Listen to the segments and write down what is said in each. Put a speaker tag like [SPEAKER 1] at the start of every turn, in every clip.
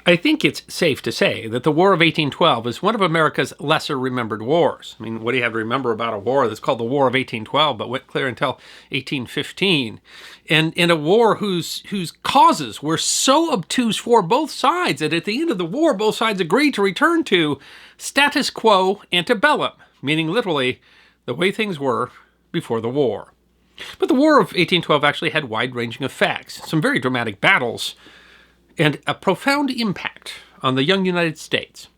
[SPEAKER 1] I think it's safe to say that the War of 1812 is one of America's lesser remembered wars. I mean, what do you have to remember about a war that's called the War of 1812, but went clear until 1815? And in a war whose causes were so obtuse for both sides that at the end of the war, both sides agreed to return to status quo antebellum, meaning literally the way things were before the war. But the War of 1812 actually had wide-ranging effects, some very dramatic battles, and a profound impact on the young United States.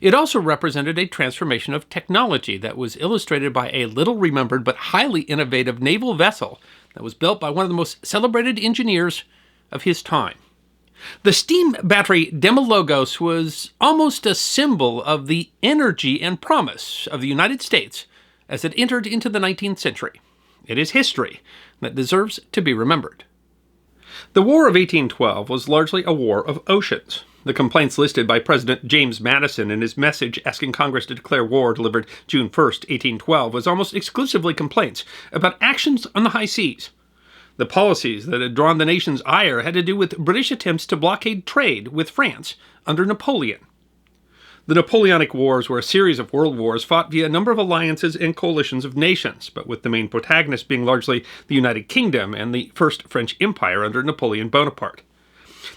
[SPEAKER 1] It also represented a transformation of technology that was illustrated by a little-remembered but highly innovative naval vessel that was built by one of the most celebrated engineers of his time. The steam battery Demologos was almost a symbol of the energy and promise of the United States as it entered into the 19th century. It is history that deserves to be remembered. The War of 1812 was largely a war of oceans. The complaints listed by President James Madison in his message asking Congress to declare war delivered June 1st, 1812, was almost exclusively complaints about actions on the high seas. The policies that had drawn the nation's ire had to do with British attempts to blockade trade with France under Napoleon. The Napoleonic Wars were a series of world wars fought via a number of alliances and coalitions of nations, but with the main protagonists being largely the United Kingdom and the First French Empire under Napoleon Bonaparte.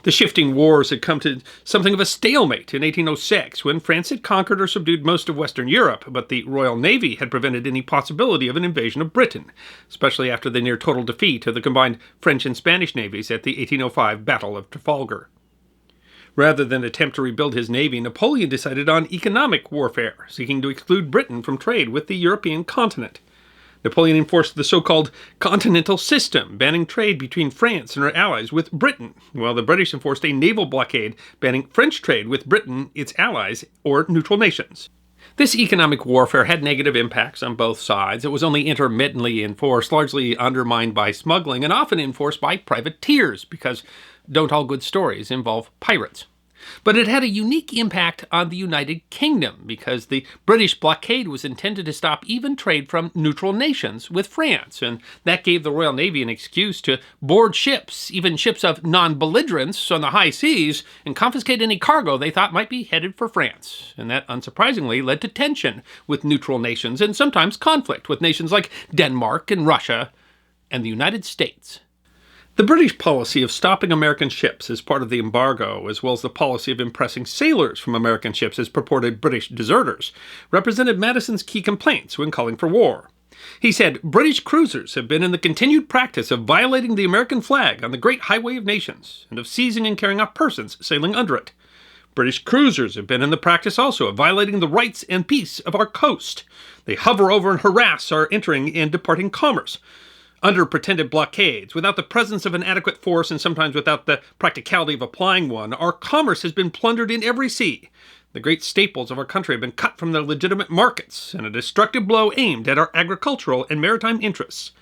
[SPEAKER 1] The shifting wars had come to something of a stalemate in 1806, when France had conquered or subdued most of Western Europe, but the Royal Navy had prevented any possibility of an invasion of Britain, especially after the near-total defeat of the combined French and Spanish navies at the 1805 Battle of Trafalgar. Rather than attempt to rebuild his navy, Napoleon decided on economic warfare, seeking to exclude Britain from trade with the European continent. Napoleon enforced the so-called continental system, banning trade between France and her allies with Britain, while the British enforced a naval blockade banning French trade with Britain, its allies, or neutral nations. This economic warfare had negative impacts on both sides. It was only intermittently enforced, largely undermined by smuggling, and often enforced by privateers, because don't all good stories involve pirates. But it had a unique impact on the United Kingdom, because the British blockade was intended to stop even trade from neutral nations with France, and that gave the Royal Navy an excuse to board ships, even ships of non-belligerents on the high seas, and confiscate any cargo they thought might be headed for France. And that, unsurprisingly, led to tension with neutral nations, and sometimes conflict with nations like Denmark and Russia and the United States. The British policy of stopping American ships as part of the embargo, as well as the policy of impressing sailors from American ships as purported British deserters, represented Madison's key complaints when calling for war. He said, "British cruisers have been in the continued practice of violating the American flag on the great highway of nations, and of seizing and carrying off persons sailing under it. British cruisers have been in the practice also of violating the rights and peace of our coast. They hover over and harass our entering and departing commerce. Under pretended blockades, without the presence of an adequate force and sometimes without the practicality of applying one, our commerce has been plundered in every sea. The great staples of our country have been cut from their legitimate markets, and a destructive blow aimed at our agricultural and maritime interests.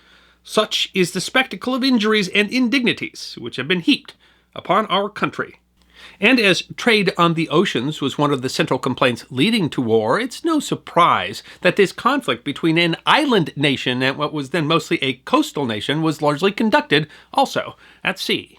[SPEAKER 1] Such is the spectacle of injuries and indignities which have been heaped upon our country." And as trade on the oceans was one of the central complaints leading to war, it's no surprise that this conflict between an island nation and what was then mostly a coastal nation was largely conducted also at sea.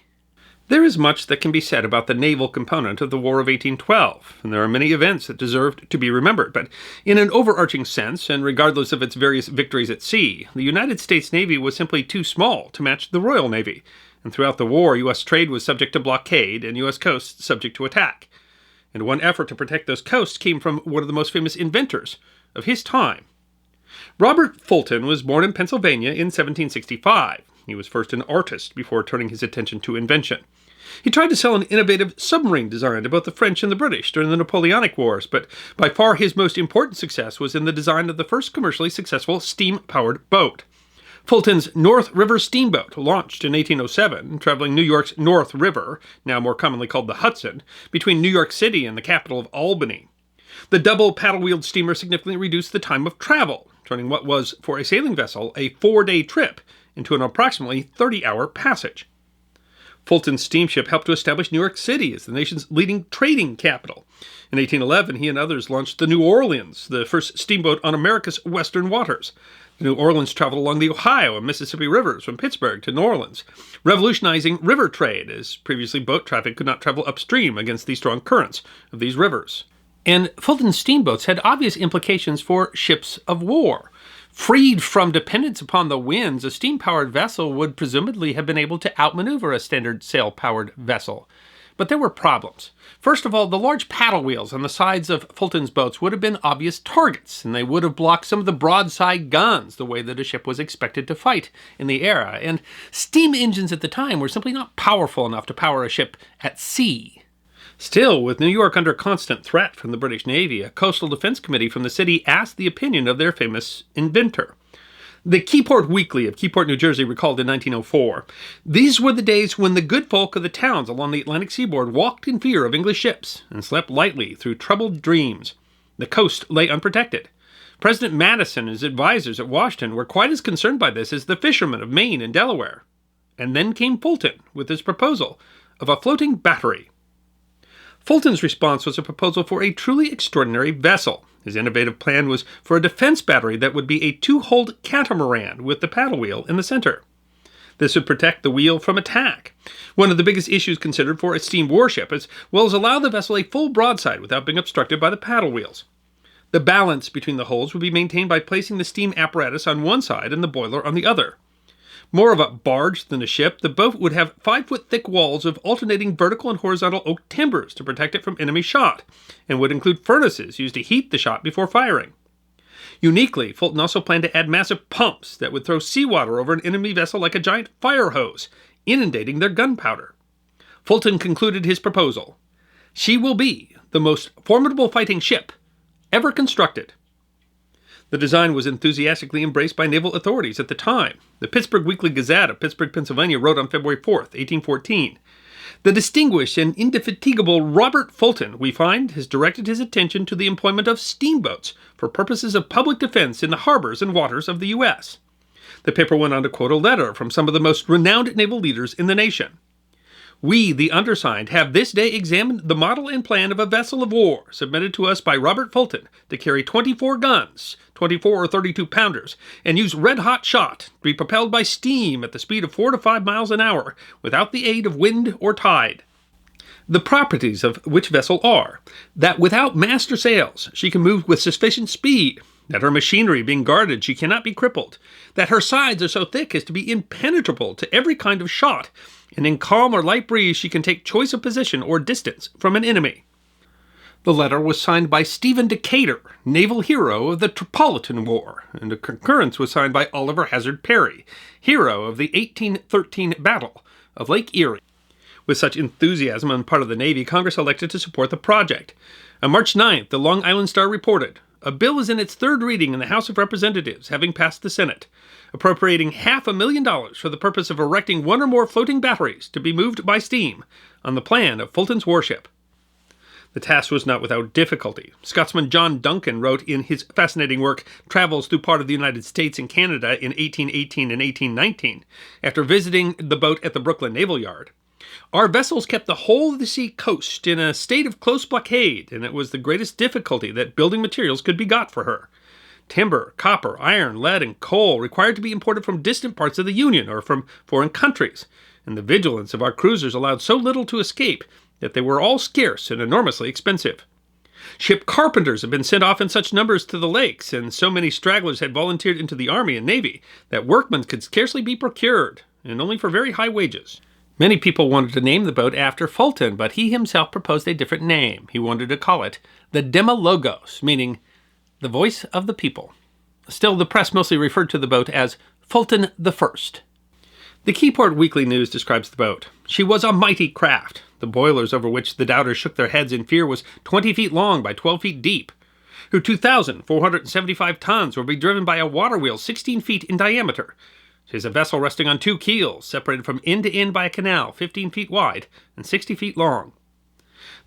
[SPEAKER 1] There is much that can be said about the naval component of the War of 1812, and there are many events that deserved to be remembered, but in an overarching sense, and regardless of its various victories at sea, the United States Navy was simply too small to match the Royal Navy. And throughout the war, U.S. trade was subject to blockade and U.S. coasts subject to attack. And one effort to protect those coasts came from one of the most famous inventors of his time. Robert Fulton was born in Pennsylvania in 1765. He was first an artist before turning his attention to invention. He tried to sell an innovative submarine design to both the French and the British during the Napoleonic Wars, but by far his most important success was in the design of the first commercially successful steam-powered boat. Fulton's North River steamboat launched in 1807, traveling New York's North River, now more commonly called the Hudson, between New York City and the capital of Albany. The double paddle-wheeled steamer significantly reduced the time of travel, turning what was, for a sailing vessel, a 4-day trip into an approximately 30-hour passage. Fulton's steamship helped to establish New York City as the nation's leading trading capital. In 1811, he and others launched the New Orleans, the first steamboat on America's western waters. The New Orleans traveled along the Ohio and Mississippi rivers from Pittsburgh to New Orleans, revolutionizing river trade, as previously boat traffic could not travel upstream against the strong currents of these rivers. And Fulton's steamboats had obvious implications for ships of war. Freed from dependence upon the winds, a steam-powered vessel would presumably have been able to outmaneuver a standard sail-powered vessel. But there were problems. First of all, the large paddle wheels on the sides of Fulton's boats would have been obvious targets, and they would have blocked some of the broadside guns, the way that a ship was expected to fight in the era. And steam engines at the time were simply not powerful enough to power a ship at sea. Still, with New York under constant threat from the British Navy, a coastal defense committee from the city asked the opinion of their famous inventor. The Keyport Weekly of Keyport, New Jersey recalled in 1904, "These were the days when the good folk of the towns along the Atlantic seaboard walked in fear of English ships and slept lightly through troubled dreams. The coast lay unprotected. President Madison and his advisors at Washington were quite as concerned by this as the fishermen of Maine and Delaware. And then came Fulton with his proposal of a floating battery." Fulton's response was a proposal for a truly extraordinary vessel. His innovative plan was for a defense battery that would be a two-hulled catamaran with the paddle wheel in the center. This would protect the wheel from attack, one of the biggest issues considered for a steam warship, as well as allow the vessel a full broadside without being obstructed by the paddle wheels. The balance between the hulls would be maintained by placing the steam apparatus on one side and the boiler on the other. More of a barge than a ship, the boat would have 5-foot-thick walls of alternating vertical and horizontal oak timbers to protect it from enemy shot, and would include furnaces used to heat the shot before firing. Uniquely, Fulton also planned to add massive pumps that would throw seawater over an enemy vessel like a giant fire hose, inundating their gunpowder. Fulton concluded his proposal: "She will be the most formidable fighting ship ever constructed." The design was enthusiastically embraced by naval authorities at the time. The Pittsburgh Weekly Gazette of Pittsburgh, Pennsylvania wrote on February 4th, 1814, "The distinguished and indefatigable Robert Fulton, we find, has directed his attention to the employment of steamboats for purposes of public defense in the harbors and waters of the U.S." The paper went on to quote a letter from some of the most renowned naval leaders in the nation. "We, the undersigned, have this day examined the model and plan of a vessel of war submitted to us by Robert Fulton to carry 24 guns, 24 or 32-pounders, and use red-hot shot to be propelled by steam at the speed of 4 to 5 miles an hour without the aid of wind or tide. The properties of which vessel are, that without mast or sails she can move with sufficient speed, that her machinery being guarded she cannot be crippled, that her sides are so thick as to be impenetrable to every kind of shot, and in calm or light breeze she can take choice of position or distance from an enemy." The letter was signed by Stephen Decatur, naval hero of the Tripolitan War, and a concurrence was signed by Oliver Hazard Perry, hero of the 1813 Battle of Lake Erie. With such enthusiasm on the part of the Navy, Congress elected to support the project. On March 9th, the Long Island Star reported, "A bill is in its third reading in the House of Representatives, having passed the Senate, appropriating $500,000 for the purpose of erecting one or more floating batteries to be moved by steam on the plan of Fulton's warship." The task was not without difficulty. Scotsman John Duncan wrote in his fascinating work, Travels Through Part of the United States and Canada in 1818 and 1819, after visiting the boat at the Brooklyn Naval Yard, "Our vessels kept the whole of the sea coast in a state of close blockade, and it was the greatest difficulty that building materials could be got for her. Timber, copper, iron, lead, and coal required to be imported from distant parts of the Union or from foreign countries, and the vigilance of our cruisers allowed so little to escape that they were all scarce and enormously expensive. Ship carpenters had been sent off in such numbers to the lakes, and so many stragglers had volunteered into the Army and Navy, that workmen could scarcely be procured, and only for very high wages. Many people wanted to name the boat after Fulton, but he himself proposed a different name. He wanted to call it the Demologos, meaning the voice of the people. Still, the press mostly referred to the boat as Fulton the First. The Keyport Weekly News describes the boat. "She was a mighty craft. The boilers over which the doubters shook their heads in fear was 20 feet long by 12 feet deep. Her 2,475 tons will be driven by a water wheel 16 feet in diameter. She is a vessel resting on 2 keels, separated from end to end by a canal 15 feet wide and 60 feet long."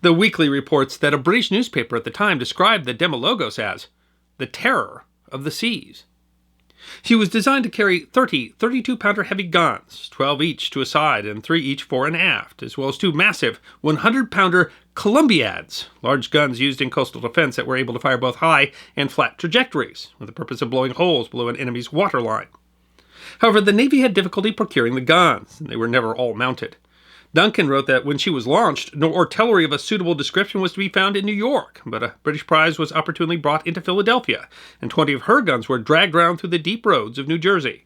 [SPEAKER 1] The Weekly reports that a British newspaper at the time described the Demologos as the terror of the seas. She was designed to carry 30 32-pounder heavy guns, 12 each to a side and 3 each fore and aft, as well as 2 massive 100-pounder Columbiads, large guns used in coastal defense that were able to fire both high and flat trajectories, with the purpose of blowing holes below an enemy's waterline. However, the Navy had difficulty procuring the guns, and they were never all mounted. Duncan wrote that when she was launched, no artillery of a suitable description was to be found in New York, but a British prize was opportunely brought into Philadelphia, and 20 of her guns were dragged round through the deep roads of New Jersey.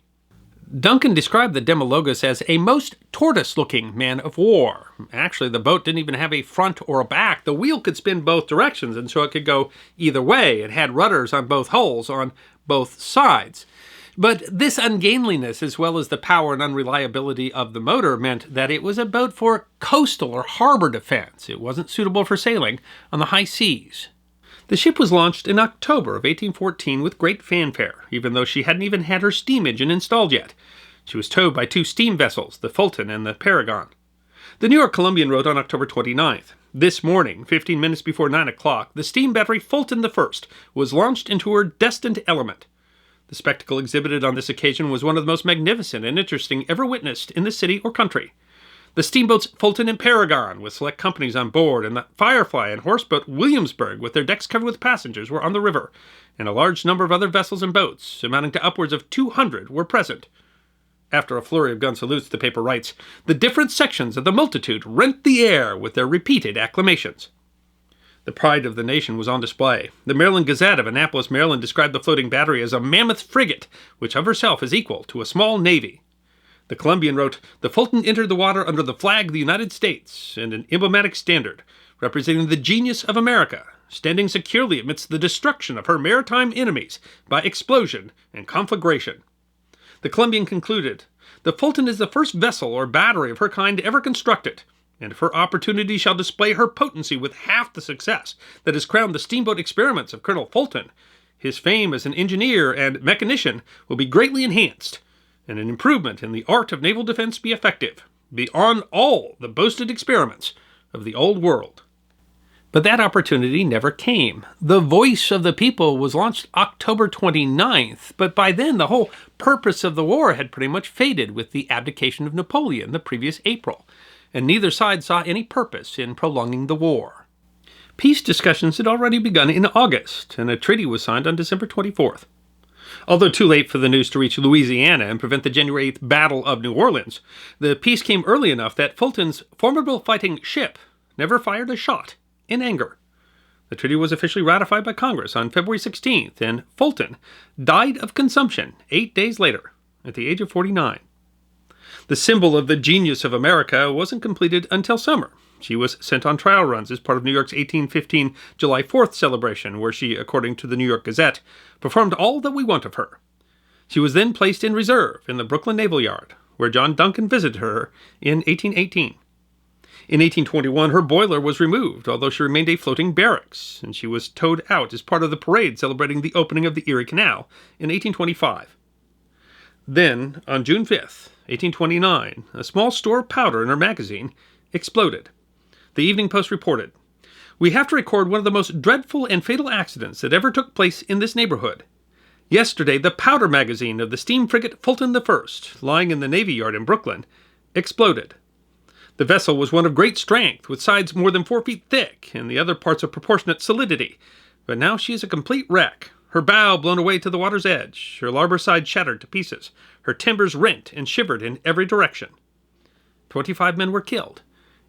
[SPEAKER 1] Duncan described the Demologos as a most tortoise-looking man of war. Actually, the boat didn't even have a front or a back. The wheel could spin both directions, and so it could go either way. It had rudders on both hulls on both sides. But this ungainliness, as well as the power and unreliability of the motor, meant that it was a boat for coastal or harbor defense. It wasn't suitable for sailing on the high seas. The ship was launched in October of 1814 with great fanfare, even though she hadn't even had her steam engine installed yet. She was towed by 2 steam vessels, the Fulton and the Paragon. The New York Columbian wrote on October 29th, "This morning, 15 minutes before 9 o'clock, the steam battery Fulton I was launched into her destined element. The spectacle exhibited on this occasion was one of the most magnificent and interesting ever witnessed in the city or country. The steamboats Fulton and Paragon, with select companies on board, and the Firefly and horseboat Williamsburg, with their decks covered with passengers, were on the river, and a large number of other vessels and boats, amounting to upwards of 200, were present." After a flurry of gun salutes, the paper writes, "The different sections of the multitude rent the air with their repeated acclamations." The pride of the nation was on display. The Maryland Gazette of Annapolis, Maryland, described the floating battery as a mammoth frigate, which of herself is equal to a small navy. The Columbian wrote, "The Fulton entered the water under the flag of the United States and an emblematic standard, representing the genius of America, standing securely amidst the destruction of her maritime enemies by explosion and conflagration." The Columbian concluded, "The Fulton is the first vessel or battery of her kind ever constructed, and if her opportunity shall display her potency with half the success that has crowned the steamboat experiments of Colonel Fulton, his fame as an engineer and mechanician will be greatly enhanced, and an improvement in the art of naval defense be effective, beyond all the boasted experiments of the old world." But that opportunity never came. The Voice of the People was launched October 29th, but by then the whole purpose of the war had pretty much faded with the abdication of Napoleon the previous April, and neither side saw any purpose in prolonging the war. Peace discussions had already begun in August, and a treaty was signed on December 24th. Although too late for the news to reach Louisiana and prevent the January 8th Battle of New Orleans, the peace came early enough that Fulton's formidable fighting ship never fired a shot in anger. The treaty was officially ratified by Congress on February 16th, and Fulton died of consumption 8 days later, at the age of 49. The symbol of the genius of America wasn't completed until summer. She was sent on trial runs as part of New York's 1815 July 4th celebration, where she, according to the New York Gazette, performed all that we want of her. She was then placed in reserve in the Brooklyn Naval Yard, where John Duncan visited her in 1818. In 1821, her boiler was removed, although she remained a floating barracks, and she was towed out as part of the parade celebrating the opening of the Erie Canal in 1825. Then, on June 5th, 1829, a small store of powder in her magazine exploded. The Evening Post reported, "We have to record one of the most dreadful and fatal accidents that ever took place in this neighborhood. Yesterday, the powder magazine of the steam frigate Fulton I, lying in the Navy Yard in Brooklyn, exploded. The vessel was one of great strength, with sides more than 4 feet thick, and the other parts of proportionate solidity. But now she is a complete wreck. Her bow blown away to the water's edge, her larboard side shattered to pieces, her timbers rent and shivered in every direction. 25 men were killed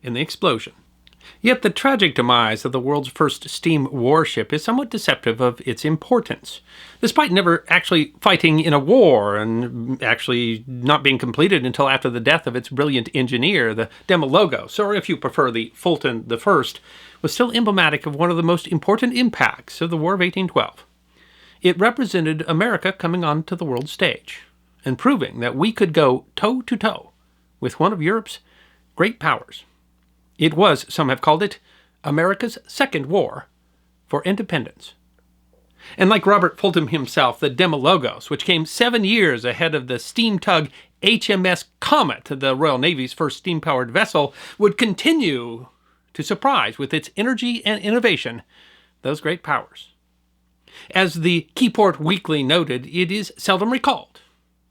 [SPEAKER 1] in the explosion." Yet the tragic demise of the world's first steam warship is somewhat deceptive of its importance. Despite never actually fighting in a war and actually not being completed until after the death of its brilliant engineer, the Demologos, or if you prefer the Fulton I, was still emblematic of one of the most important impacts of the War of 1812. It represented America coming onto the world stage and proving that we could go toe-to-toe with one of Europe's great powers. It was, some have called it, America's second war for independence. And like Robert Fulton himself, the Demologos, which came 7 years ahead of the steam tug HMS Comet, the Royal Navy's first steam-powered vessel, would continue to surprise with its energy and innovation those great powers. As the Keyport Weekly noted, it is seldom recalled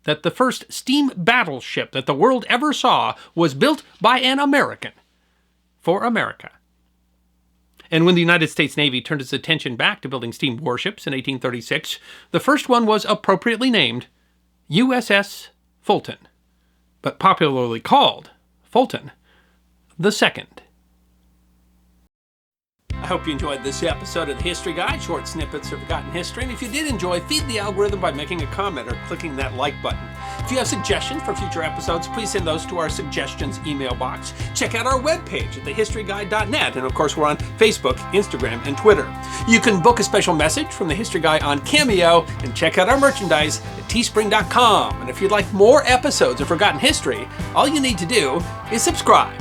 [SPEAKER 1] that the first steam battleship that the world ever saw was built by an American for America. And when the United States Navy turned its attention back to building steam warships in 1836, the first one was appropriately named USS Fulton, but popularly called Fulton II. I hope you enjoyed this episode of the History Guide, short snippets of forgotten history. And if you did enjoy, feed the algorithm by making a comment or clicking that like button. If you have suggestions for future episodes, please send those to our suggestions email box. Check out our webpage at thehistoryguide.net. And of course, we're on Facebook, Instagram, and Twitter. You can book a special message from the History Guy on Cameo and check out our merchandise at teespring.com. And if you'd like more episodes of Forgotten History, all you need to do is subscribe.